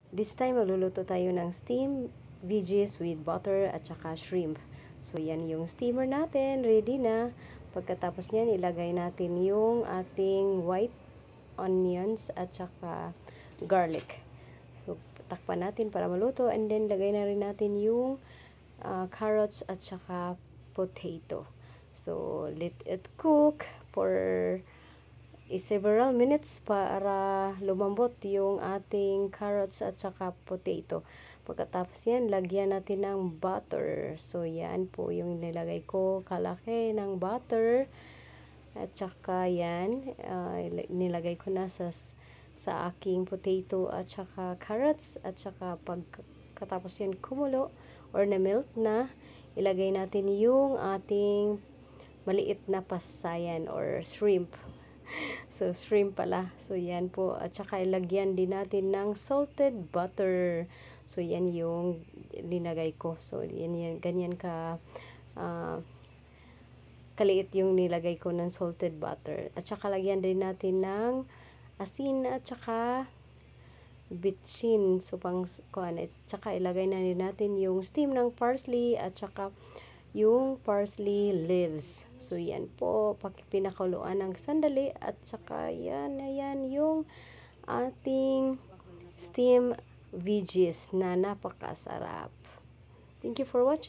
This time, magluluto tayo ng steamed veggies with butter at saka shrimp. So, yan yung steamer natin. Ready na. Pagkatapos niyan, ilagay natin yung ating white onions at saka garlic. So, takpan natin para maluto. And then, lagay na rin natin yung carrots at saka potato. So, let it cook for several minutes para lumambot yung ating carrots at saka potato. Pagkatapos yan, lagyan natin ng butter. So, yan po yung nilagay ko, kalaki ng butter. At saka yan, nilagay ko na sa aking potato at saka carrots. At saka pagkatapos yan kumulo or na-melt na, ilagay natin yung ating maliit na pasayan or shrimp. So, shrimp pala. So, yan po. At saka ilagyan din natin ng salted butter. So, yan yung linagay ko. So, yan ganyan kaliit yung nilagay ko ng salted butter. At saka lagyan din natin ng asin at saka bitchin. So, at saka ilagay na din natin yung steam ng parsley at saka yung parsley leaves. So, yan po. Pinakuluan ng sandali. At saka, yan yung ating steam veggies na napakasarap. Thank you for watching.